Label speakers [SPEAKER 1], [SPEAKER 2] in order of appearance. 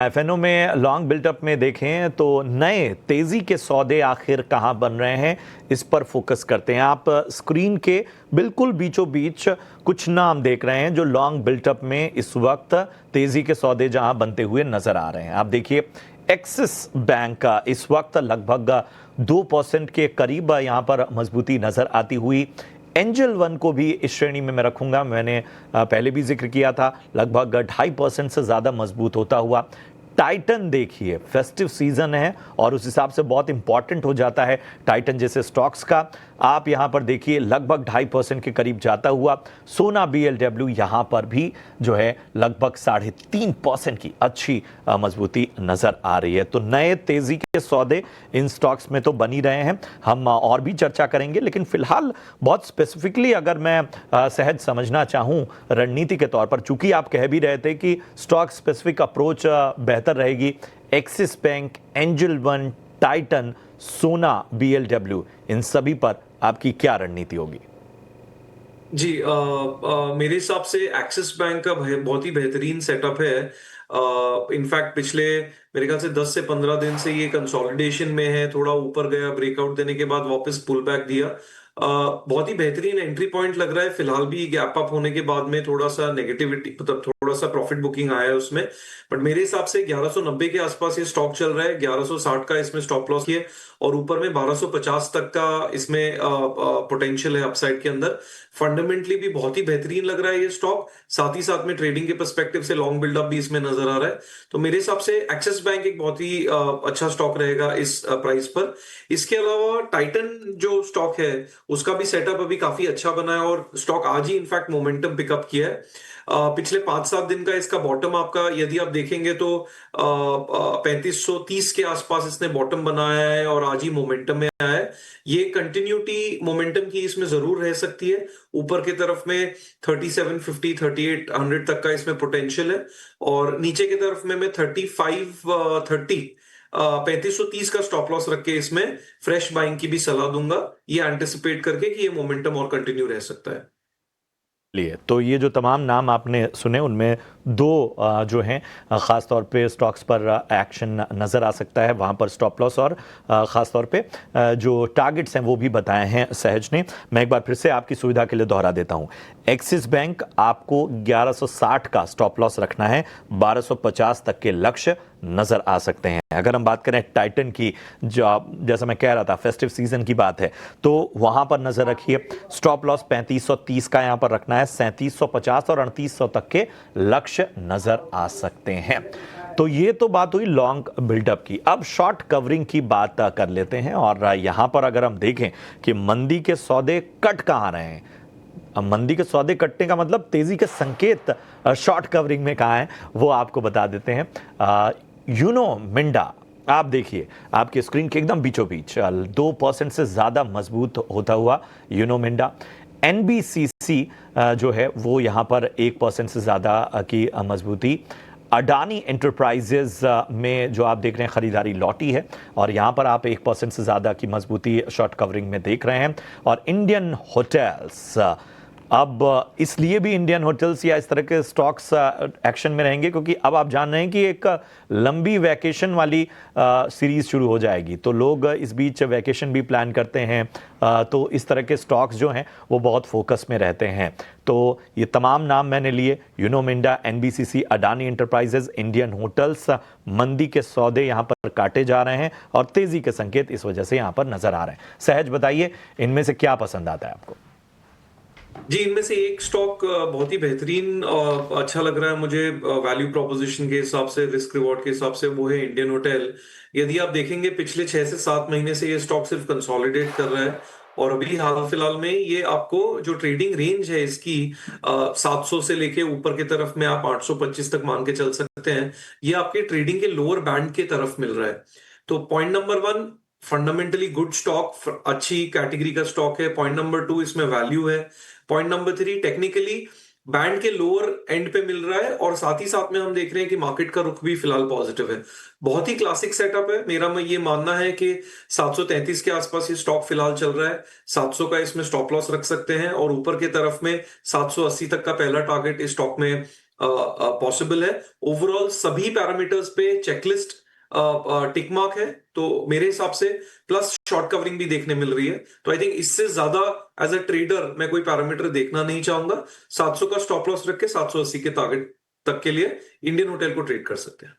[SPEAKER 1] F&O में long built up में देखें तो नए तेजी के सौदे आखिर कहां बन रहे हैं, इस पर फोकस करते हैं। आप स्क्रीन के बिल्कुल बीचों बीच कुछ नाम देख रहे हैं जो लॉन्ग बिल्टअप में इस वक्त तेजी के सौदे जहां बनते हुए नजर आ रहे हैं। आप देखिए एक्सिस बैंक का इस वक्त लगभग 2% के करीब यहां पर मजबूती नजर आती हुई। एंजल वन को भी इस श्रेणी में मैं रखूंगा, मैंने पहले भी जिक्र किया था, लगभग 2.5% से ज्यादा मजबूत होता हुआ। टाइटन देखिए, फेस्टिव सीजन है और उस हिसाब से बहुत इंपॉर्टेंट हो जाता है टाइटन जैसे स्टॉक्स का। आप यहां पर देखिए लगभग 2.5% के करीब जाता हुआ। सोना बीएलडब्ल्यू यहां पर भी जो है लगभग 3.5% की अच्छी मजबूती नजर आ रही है। तो नए तेजी के सौदे इन स्टॉक्स में तो बन ही रहे हैं, हम और भी चर्चा करेंगे, लेकिन फिलहाल बहुत स्पेसिफिकली अगर मैं सहज समझना चाहूं रणनीति के तौर पर, चूंकि आप कह भी रहे थे कि स्टॉक स्पेसिफिक अप्रोच बेहतर रहेगी, axis bank, angel one, Titan, सोना बीएलडब्ल्यू, इन सभी पर आपकी क्या रणनीति होगी?
[SPEAKER 2] जी मेरे हिसाब से एक्सिस बैंक का बहुत ही बेहतरीन सेटअप है। इनफैक्ट पिछले मेरे ख्याल से 10 से 15 दिन से ये कंसोलिडेशन में है, थोड़ा ऊपर गया, ब्रेकआउट देने के बाद वापस पुल बैक दिया। बहुत ही बेहतरीन एंट्री पॉइंट लग रहा है। फिलहाल भी गैप अप होने के बाद में थोड़ा सा नेगेटिविटी, मतलब थोड़ा सा प्रॉफिट बुकिंग आया है उसमें। बट मेरे हिसाब से 1190 के आसपास ये स्टॉक चल रहा है, 1160 का इसमें स्टॉप लॉस है और ऊपर में 1250 तक का इसमें पोटेंशियल है अपसाइड के अंदर। फंडामेंटली भी बहुत ही बेहतरीन लग रहा है ये स्टॉक, साथ ही साथ में ट्रेडिंग के पर्सपेक्टिव से लॉन्ग बिल्डअप भी इसमें नजर आ रहा है। तो मेरे हिसाब से एक्सिस बैंक एक बहुत ही अच्छा स्टॉक रहेगा इस प्राइस पर। इसके अलावा टाइटन जो स्टॉक है उसका भी सेटअप अभी काफी अच्छा बना है और स्टॉक आज ही इनफैक्ट मोमेंटम पिकअप किया है। पिछले 5-7 दिन का इसका बॉटम आपका यदि आप देखेंगे तो 3530 के आसपास इसने बॉटम बनाया है और आज ही मोमेंटम में आया है। ये कंटिन्यूटी मोमेंटम की इसमें जरूर रह सकती है। ऊपर की तरफ में 3750 3800 तक का इसमें पोटेंशियल है और नीचे की तरफ में मैं 3530 3530 का स्टॉप लॉस रख के इसमें फ्रेश बाइंग की भी सलाह दूंगा, ये एंटिसिपेट करके कि ये मोमेंटम और कंटिन्यू रह सकता है।
[SPEAKER 1] लिए तो ये जो तमाम नाम आपने सुने उनमें दो जो हैं ख़ास तौर पे स्टॉक्स पर एक्शन नज़र आ सकता है, वहाँ पर स्टॉप लॉस और ख़ास तौर पे जो टारगेट्स हैं वो भी बताए हैं सहज ने। मैं एक बार फिर से आपकी सुविधा के लिए दोहरा देता हूँ। एक्सिस बैंक आपको 1160 का स्टॉप लॉस रखना है, 1250 तक के लक्ष्य नजर आ सकते हैं। अगर हम बात करें टाइटन की, जो जैसा मैं कह रहा था फेस्टिव सीजन की बात है, तो वहां पर नजर रखिए, स्टॉप लॉस 3530 का यहां पर रखना है, 3750 और 3800 तक के लक्ष्य नजर आ सकते हैं। तो ये तो बात हुई लॉन्ग बिल्डअप की। अब शॉर्ट कवरिंग की बात कर लेते हैं और यहां पर अगर हम देखें कि मंदी के सौदे कट कहां रहे हैं, अब मंदी के सौदे कटने का मतलब तेजी के संकेत शॉर्ट कवरिंग में कहां है वो आपको बता देते हैं। यूनो मिंडा आप देखिए, आपके स्क्रीन के एकदम बीचों बीच 2% से ज्यादा मजबूत होता हुआ यूनो मिंडा। एनबीसीसी जो है वो यहां पर 1% से ज्यादा की मजबूती। अडानी एंटरप्राइजेज में जो आप देख रहे हैं खरीदारी लौटी है और यहां पर आप 1% से ज्यादा की मजबूती शॉर्ट कवरिंग में देख रहे हैं। और इंडियन होटल्स, अब इसलिए भी इंडियन होटल्स या इस तरह के स्टॉक्स एक्शन में रहेंगे क्योंकि अब आप जान रहे हैं कि एक लंबी वैकेशन वाली सीरीज शुरू हो जाएगी, तो लोग इस बीच वैकेशन भी प्लान करते हैं, तो इस तरह के स्टॉक्स जो हैं वो बहुत फोकस में रहते हैं। तो ये तमाम नाम मैंने लिए, Uno Minda, NBCC, Adani Enterprises, Indian Hotels. मंदी के सौदे यहाँ पर काटे जा रहे हैं और तेजी के संकेत इस वजह से यहाँ पर नजर आ रहे हैं। सहज बताइए, इनमें से क्या पसंद आता है आपको?
[SPEAKER 2] जी, इनमें से एक स्टॉक बहुत ही बेहतरीन अच्छा लग रहा है मुझे वैल्यू प्रोपोजिशन के हिसाब से, रिस्क रिवॉर्ड के हिसाब से, वो है इंडियन होटल। यदि आप देखेंगे पिछले 6 से 7 महीने से ये स्टॉक सिर्फ कंसोलिडेट कर रहा है और अभी हाल फिलहाल में ये आपको जो ट्रेडिंग रेंज है इसकी 700 से लेके ऊपर की तरफ में आप 825 तक मान के चल सकते हैं। ये आपके ट्रेडिंग के लोअर बैंड की तरफ मिल रहा है। तो point number 1, fundamentally good stock, अच्छी कैटेगरी का स्टॉक है। पॉइंट नंबर 2, इसमें वैल्यू है। पॉइंट नंबर 3, टेक्निकली बैंड के लोअर एंड पे मिल रहा है और साथ ही साथ में हम देख रहे हैं कि मार्केट का रुख भी फिलहाल पॉजिटिव है। बहुत ही क्लासिक सेटअप है। मेरा ये मानना है कि 733 के आसपास ये स्टॉक फिलहाल चल रहा है, 700 का इसमें स्टॉप लॉस रख सकते हैं और ऊपर की तरफ में 780 तक का पहला टारगेट इस स्टॉक में पॉसिबल है। ओवरऑल सभी पैरामीटर्स पे चेकलिस्ट टिक मार्क है, तो मेरे हिसाब से प्लस शॉर्ट कवरिंग भी देखने मिल रही है। तो आई थिंक इससे ज्यादा एज अ ट्रेडर मैं कोई पैरामीटर देखना नहीं चाहूंगा। 700 का स्टॉप लॉस रख के 780 के टारगेट तक के लिए इंडियन होटल को ट्रेड कर सकते हैं।